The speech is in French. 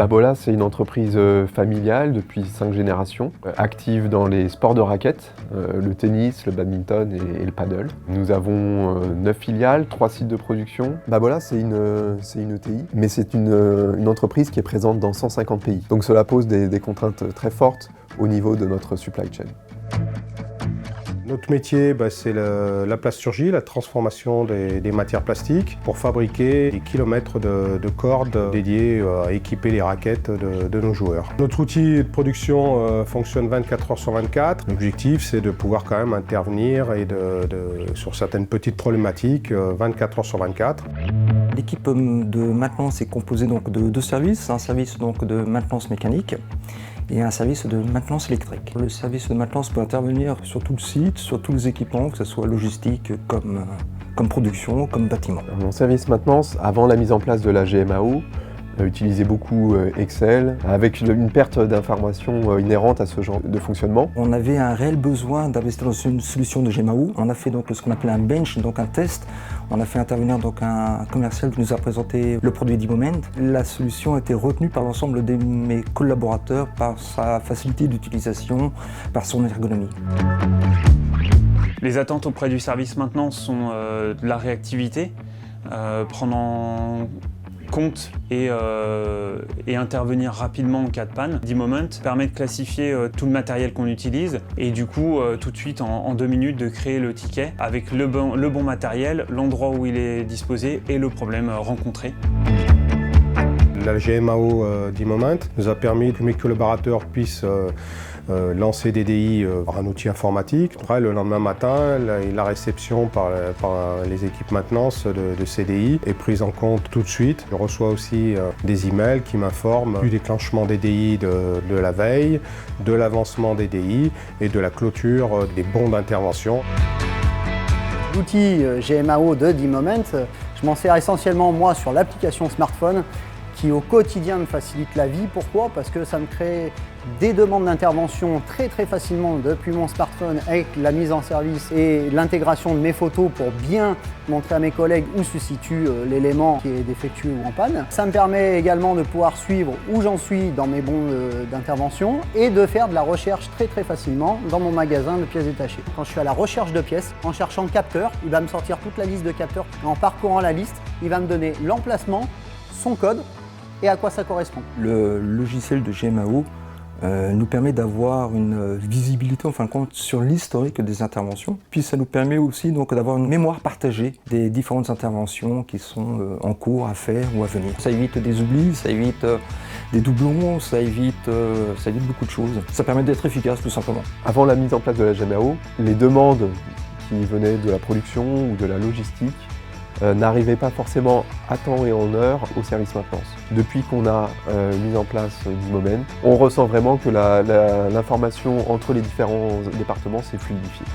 Babola, c'est une entreprise familiale depuis 5 générations, active dans les sports de raquettes, le tennis, le badminton et le paddle. Nous avons 9 filiales, 3 sites de production. Babola, c'est une ETI, mais c'est une entreprise qui est présente dans 150 pays. Donc cela pose des contraintes très fortes au niveau de notre supply chain. Notre métier, c'est la plasturgie, la transformation des matières plastiques pour fabriquer des kilomètres de cordes dédiées à équiper les raquettes de nos joueurs. Notre outil de production fonctionne 24 heures sur 24. L'objectif, c'est de pouvoir quand même intervenir sur certaines petites problématiques 24 heures sur 24. L'équipe de maintenance est composée donc de 2 services, un service donc de maintenance mécanique et un service de maintenance électrique. Le service de maintenance peut intervenir sur tout le site, sur tous les équipements, que ce soit logistique comme production, comme bâtiment. Mon service maintenance, avant la mise en place de la GMAO, utilisait beaucoup Excel, avec une perte d'informations inhérente à ce genre de fonctionnement. On avait un réel besoin d'investir dans une solution de GMAO. On a fait donc ce qu'on appelle un bench, donc un test. On a fait intervenir donc un commercial qui nous a présenté le produit D-Moment. La solution a été retenue par l'ensemble de mes collaborateurs par sa facilité d'utilisation, par son ergonomie. Les attentes auprès du service maintenance sont de la réactivité, prendre en compte et intervenir rapidement en cas de panne. D-Moment permet de classifier tout le matériel qu'on utilise et du coup tout de suite en 2 minutes de créer le ticket avec le bon matériel, l'endroit où il est disposé et le problème rencontré. La GMAO D-Moment nous a permis que mes collaborateurs puissent lancer des DI par un outil informatique. Après, le lendemain matin, la réception par les équipes maintenance de ces DI est prise en compte tout de suite. Je reçois aussi des emails qui m'informent du déclenchement des DI de la veille, de l'avancement des DI et de la clôture des bons d'intervention. L'outil GMAO de D-Moment, je m'en sers essentiellement moi sur l'application smartphone qui au quotidien me facilite la vie. Pourquoi? Parce que ça me crée des demandes d'intervention très facilement depuis mon smartphone avec la mise en service et l'intégration de mes photos pour bien montrer à mes collègues où se situe l'élément qui est défectueux ou en panne. Ça me permet également de pouvoir suivre où j'en suis dans mes bons d'intervention et de faire de la recherche très facilement dans mon magasin de pièces détachées. Quand je suis à la recherche de pièces, en cherchant capteur, il va me sortir toute la liste de capteurs. En parcourant la liste, il va me donner l'emplacement, son code et à quoi ça correspond. Le logiciel de GMAO nous permet d'avoir une visibilité en fin de compte sur l'historique des interventions. Puis ça nous permet aussi donc d'avoir une mémoire partagée des différentes interventions qui sont en cours à faire ou à venir. Ça évite des oublis, ça évite des doublons, ça évite beaucoup de choses. Ça permet d'être efficace tout simplement. Avant la mise en place de la GMAO, les demandes qui venaient de la production ou de la logistique n'arrivaient pas forcément à temps et en heure au service maintenance. Depuis qu'on a mis en place D-Moment, on ressent vraiment que l'information entre les différents départements s'est fluidifiée.